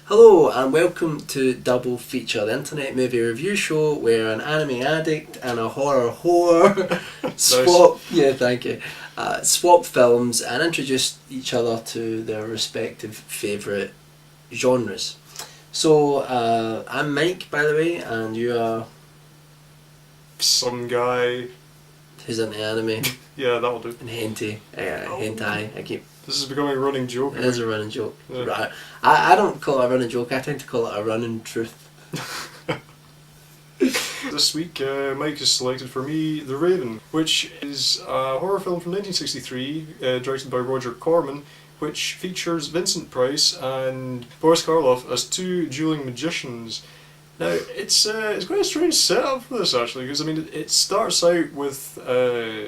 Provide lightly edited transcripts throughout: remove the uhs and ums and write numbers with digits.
Hello and welcome to Double Feature, the internet movie review show where an anime addict and a horror whore swap. Yeah, thank you. Swap films and introduce each other to their respective favourite genres. So I'm Mike, by the way, and you are some guy who's into anime. Yeah, that'll do. And hentai. Hentai. This is becoming a running joke. It is a running joke. Yeah. Right. I don't call it a running joke. I tend to call it a running truth. This week, Mike has selected for me The Raven, which is a horror film from 1963, directed by Roger Corman, which features Vincent Price and Boris Karloff as two dueling magicians. Now, it's quite a strange setup for this, actually, because it starts out with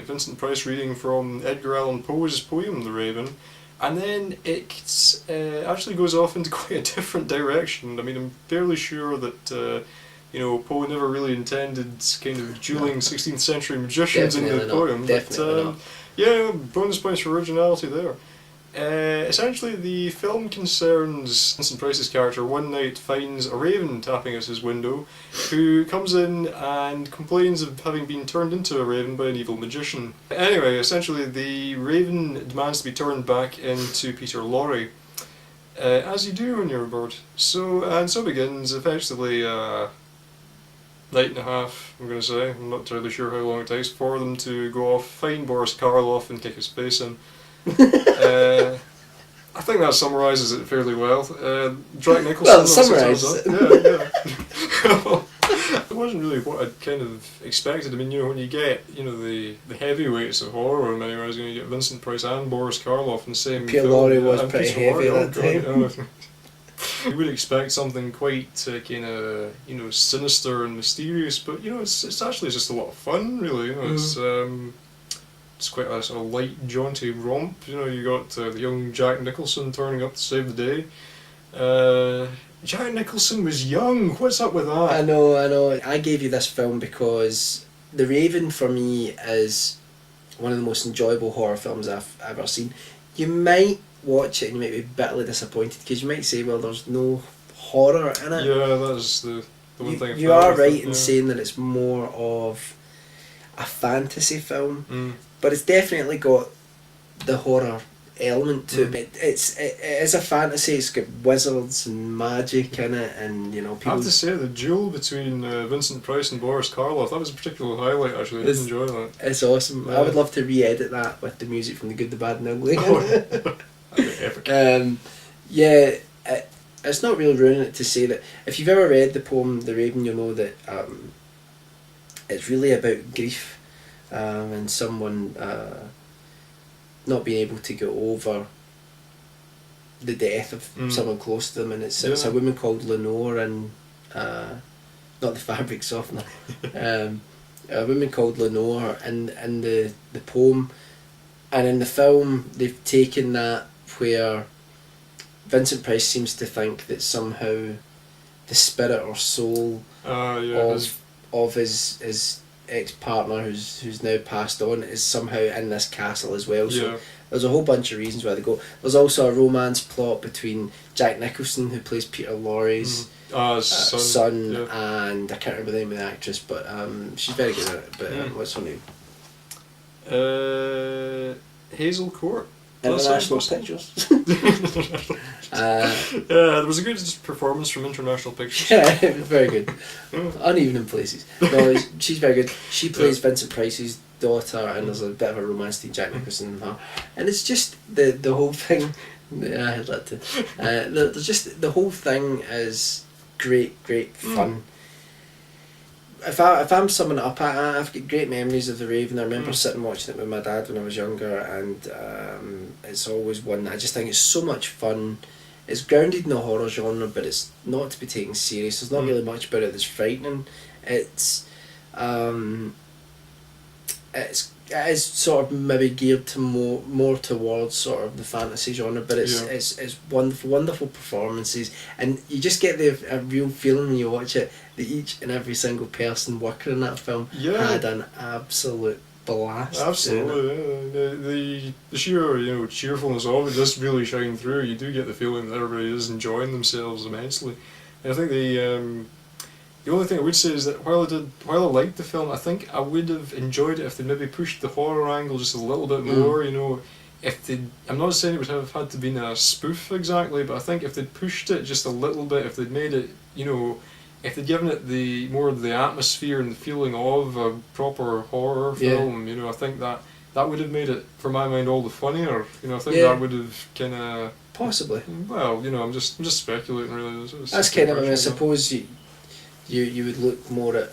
Vincent Price reading from Edgar Allan Poe's poem The Raven, and then it actually goes off into quite a different direction. I'm fairly sure that Poe never really intended kind of dueling 16th century magicians in the poem. Definitely not. Yeah, bonus points for originality there. Essentially, the film concerns Vincent Price's character one night finds a raven tapping at his window, who comes in and complains of having been turned into a raven by an evil magician. Anyway, essentially, the raven demands to be turned back into Peter Lorre, as you do when you're bored. So begins effectively night and a half, I'm going to say. I'm not entirely sure how long it takes for them to go off, find Boris Karloff and kick his face in. I think that summarises it fairly well. Jack Nicholson. Well, summarised. Yeah. It wasn't really what I'd kind of expected. When you get the heavyweights of horror in many ways, you get Vincent Price and Boris Karloff in the same Peter film. Lorre was pretty heavy at that time. You would expect something quite kind of sinister and mysterious, but it's actually just a lot of fun, really. It's quite a sort of light, jaunty romp. You got the young Jack Nicholson turning up to save the day. Jack Nicholson was young. What's up with that? I know. I gave you this film because The Raven for me is one of the most enjoyable horror films I've ever seen. You might watch it and you might be bitterly disappointed because you might say, well, there's no horror in it. Yeah, that's the one thing. You are right in saying that it's more of a fantasy film, but it's definitely got the horror element to it. It is a fantasy. It's got wizards and magic in it, and people. I have to say, the duel between Vincent Price and Boris Karloff, that was a particular highlight. Actually, I did enjoy that. It's awesome. Yeah. I would love to re-edit that with the music from The Good, the Bad, and the Ugly. That'd be epic. It's not really ruining it to say that if you've ever read the poem The Raven, you'll know that it's really about grief. And someone not being able to get over the death of someone close to them, and it's a woman called Lenore, and not the fabric softener, a woman called Lenore, and the poem, and in the film they've taken that where Vincent Price seems to think that somehow the spirit or soul of his ex-partner who's now passed on is somehow in this castle as well. So there's a whole bunch of reasons why they go. There's also a romance plot between Jack Nicholson, who plays Peter Lorre's son, and I can't remember the name of the actress, but she's very good at it. But what's her name? Hazel Court. International Pictures. There was a good performance from International Pictures. Yeah, it was very good. Uneven in places. No, she's very good. She plays Vincent Price's daughter, and there's a bit of a romance between Jack Nicholson and her. And it's just the whole thing. Yeah, I'd like to. There's just the whole thing is great fun. If I'm summing it up, I've got great memories of The Raven. I remember sitting watching it with my dad when I was younger, and it's always one that I just think it's so much fun. It's grounded in the horror genre, but it's not to be taken serious. There's not really much about it that's frightening. It is sort of maybe geared to more towards sort of the fantasy genre, but it's wonderful performances, and you just get a real feeling when you watch it that each and every single person working in that film had an absolute blast. Absolutely, yeah. The sheer cheerfulness of it just really shine through. You do get the feeling that everybody is enjoying themselves immensely. And I think the only thing I would say is that while I liked the film, I think I would have enjoyed it if they maybe pushed the horror angle just a little bit more. If they, I'm not saying it would have had to been a spoof exactly, but I think if they'd pushed it just a little bit, if they'd made it, if they'd given it the more of the atmosphere and the feeling of a proper horror film, I think that would have made it, for my mind, all the funnier. I think that would have kind of possibly. Well, I'm just speculating really. That's kind of. I suppose you would look more at.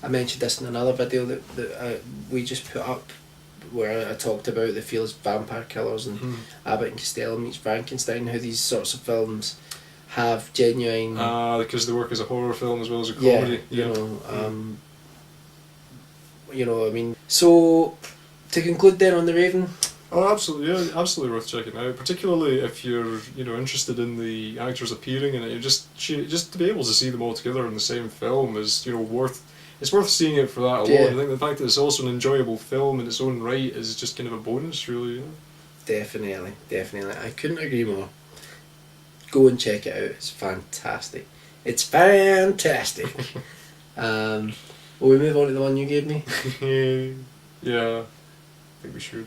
I mentioned this in another video that we just put up, where I talked about the Fields Vampire Killers and Abbott and Costello meets Frankenstein, how these sorts of films have genuine... because they work as a horror film as well as a comedy. I mean... So, to conclude then on The Raven... Oh, absolutely, yeah, absolutely worth checking out. Particularly if you're, interested in the actors appearing in it. Just to be able to see them all together in the same film is, worth... It's worth seeing it for that alone. Yeah. I think the fact that it's also an enjoyable film in its own right is just kind of a bonus, really. Definitely. I couldn't agree more. Go and check it out. It's fantastic. Will we move on to the one you gave me? Yeah, I think we should.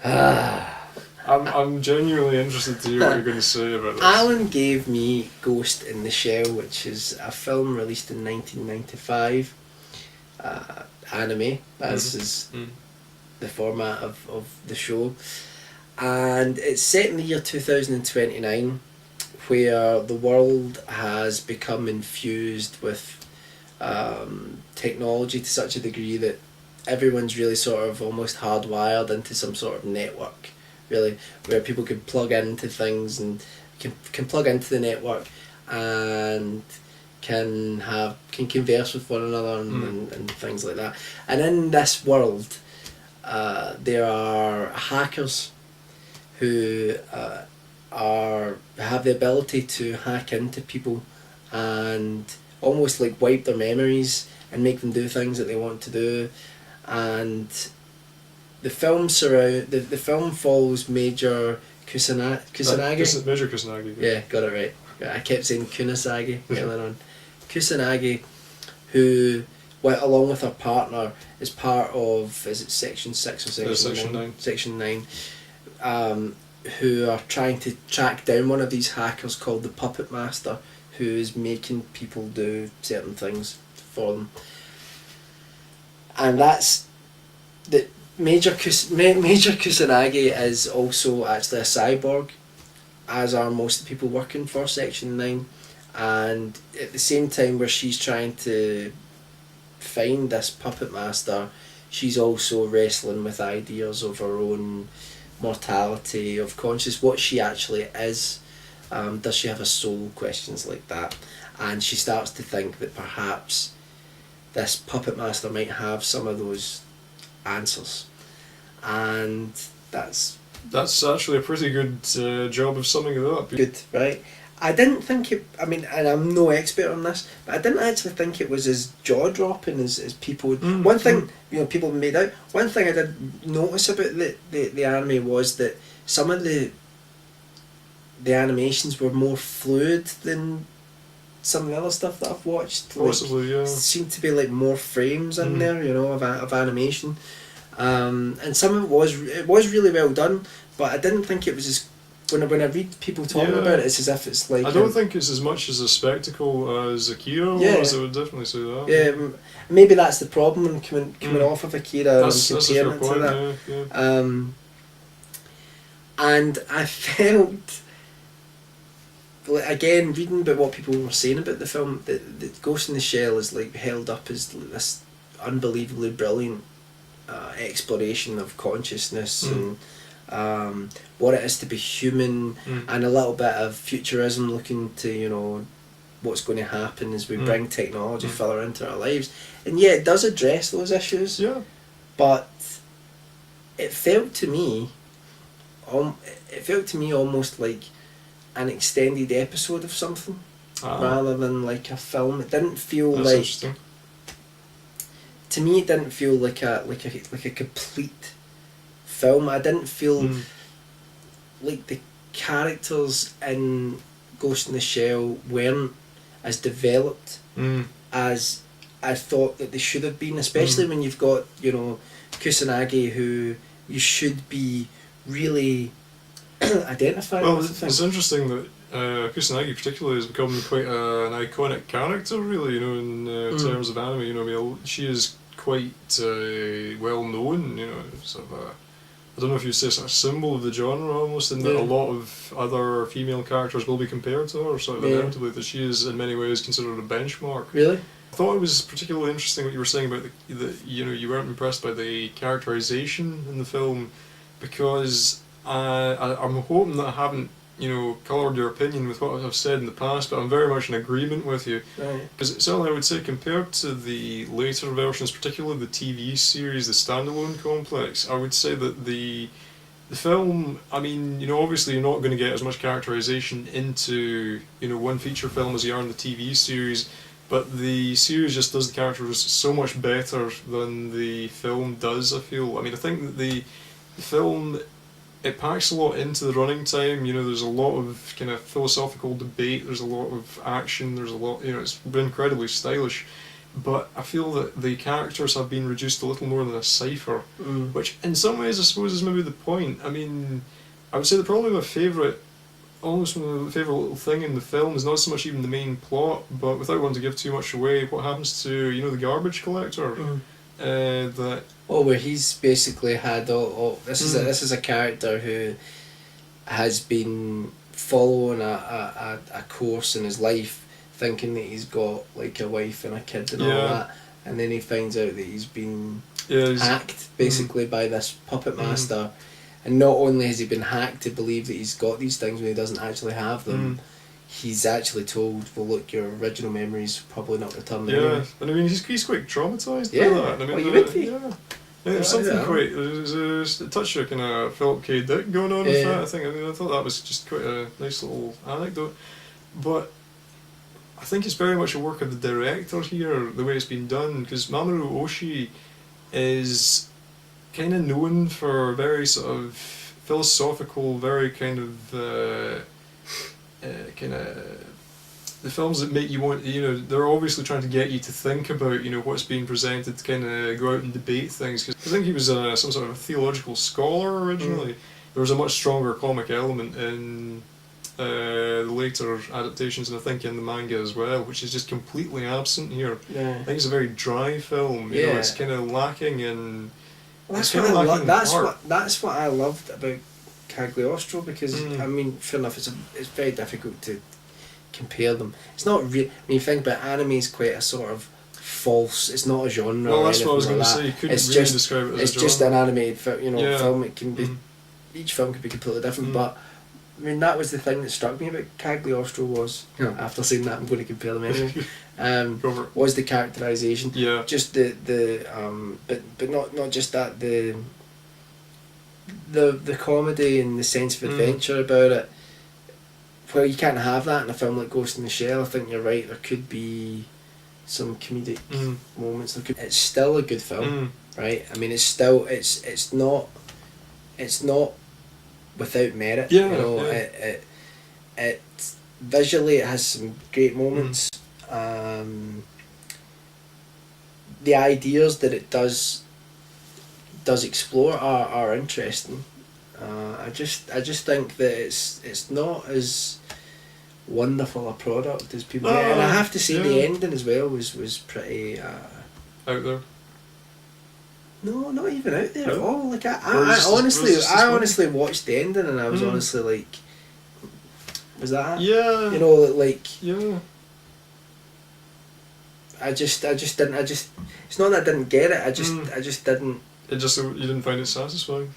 I'm genuinely interested to hear what you're going to say about this. Alan gave me Ghost in the Shell, which is a film released in 1995. Anime, as is the format of the show, and it's set in the year 2029, where the world has become infused with technology to such a degree that everyone's really sort of almost hardwired into some sort of network, really, where people can plug into things and can plug into the network and can converse with one another and things like that. And in this world, there are hackers who have the ability to hack into people and almost like wipe their memories and make them do things that they want to do. And the film the film follows Major Kusanagi. Major Kusanagi. Yeah, got it right. I kept saying Kunasagi earlier on. Kusanagi, who went along with her partner, is part of, is it Section 6 or Section 9? Section 9. Who are trying to track down one of these hackers called the Puppet Master, who is making people do certain things for them. And that's the Major Kusanagi is also actually a cyborg, as are most of the people working for Section 9. And at the same time where she's trying to find this puppet master, she's also wrestling with ideas of her own mortality, of conscious, what she actually is. Does she have a soul? Questions like that. And she starts to think that perhaps this puppet master might have some of those answers. And that's actually a pretty good job of summing it up. Good, right? I didn't think it, and I'm no expert on this, but I didn't actually think it was as jaw-dropping as people would. One thing, people made out, one thing I did notice about the anime was that some of the animations were more fluid than some of the other stuff that I've watched. Possibly, yeah. Seemed to be like more frames in there, of animation. And some of it was really well done, but I didn't think it was as... When I read people talking about it, it's as if it's like... I don't think it's as much as a spectacle as Akira was, I would definitely say that. Yeah, maybe that's the problem coming off of Akira and comparing it to that. Yeah. And I felt... Again, reading about what people were saying about the film, that Ghost in the Shell is like held up as this unbelievably brilliant exploration of consciousness and what it is to be human, and a little bit of futurism, looking to what's going to happen as we bring technology further into our lives. And yeah, it does address those issues. Yeah. But it felt to me almost like an extended episode of something rather than like a film. It didn't feel like... to me it didn't feel like a complete film. I didn't feel like the characters in Ghost in the Shell weren't as developed as I thought that they should have been, especially when you've got, you know, Kusanagi, who you should be really identifying Well, with. it's interesting that Kusanagi particularly has become quite an iconic character, really, you know, in terms of anime. You know, I mean, she is quite well known, you know, sort of I don't know if you say sort of symbol of the genre almost, in that a lot of other female characters will be compared to her, sort of inevitably, that she is in many ways considered a benchmark. Really? I thought it was particularly interesting what you were saying about the you know, you weren't impressed by the characterization in the film, because I'm hoping that I haven't, you know, coloured your opinion with what I've said in the past, but I'm very much in agreement with you. Because certainly I would say, compared to the later versions, particularly the TV series, the standalone complex, I would say that the film, I mean, you know, obviously you're not going to get as much characterization into, you know, one feature film as you are in the TV series, but the series just does the characters so much better than the film does, I feel. I mean, I think that the film, it packs a lot into the running time. You know, there's a lot of kind of philosophical debate, there's a lot of action, there's a lot, you know, it's been incredibly stylish, but I feel that the characters have been reduced a little more than a cipher, which in some ways I suppose is maybe the point. I mean, I would say that probably my favourite little thing in the film is not so much even the main plot, but without wanting to give too much away, what happens to, you know, the garbage collector. That where he's basically had all this is a character who has been following a course in his life, thinking that he's got like a wife and a kid and all that, and then he finds out that he's been hacked basically by this puppet master, and not only has he been hacked to believe that he's got these things when he doesn't actually have them, he's actually told, well, look, your original memory's probably not returned anyway. And I mean, he's quite traumatised by that. I mean, you would be. There's something quite, there's a touch of kind of Philip K. Dick going on with that, I think. I mean, I thought that was just quite a nice little anecdote. But I think it's very much a work of the director here, the way it's been done, because Mamoru Oshii is kind of known for very sort of philosophical, very kind of the films that make you want, you know, they're obviously trying to get you to think about, you know, what's being presented, to kind of go out and debate things. Because I think he was some sort of a theological scholar originally. There was a much stronger comic element in the later adaptations, and I think in the manga as well, which is just completely absent here. I think it's a very dry film. You know, it's kind of lacking in. Well, that's what I loved about Cagliostro, because I mean, fair enough, it's very difficult to compare them. It's not real. I mean, you think about anime is quite a sort of false. It's not a genre. Well, that's what I was going to say. You couldn't really describe it as a genre. It's just an animated film. It can be each film could be completely different, but I mean, that was the thing that struck me about Cagliostro was, after saying that, I'm going to compare them anyway, was the characterisation. Just but not just that, the comedy and the sense of adventure about it. Well, you can't have that in a film like Ghost in the Shell. I think you're right, there could be some comedic moments. It's still a good film, right? I mean, it's not without merit. It visually, it has some great moments. The ideas that it does explore are interesting. I just think that it's not as wonderful a product as people get, and I have to say the ending as well was pretty out there. No, not even out there at all. Like I honestly watched the ending and I was honestly like, was that? Yeah. You know, like. Yeah. I just didn't. It's not that I didn't get it. I just didn't. You didn't find it satisfying.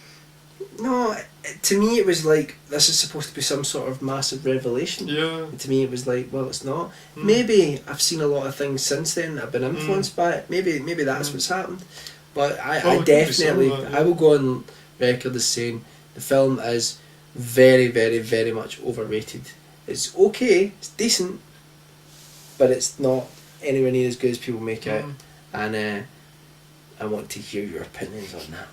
No, to me it was like, this is supposed to be some sort of massive revelation. And to me it was like, well, it's not. Maybe I've seen a lot of things since then that have been influenced by it. Maybe that's what's happened. But I definitely, I will go on record as saying the film is very, very, very much overrated. It's okay, it's decent, but it's not anywhere near as good as people make out. And I want to hear your opinions on that.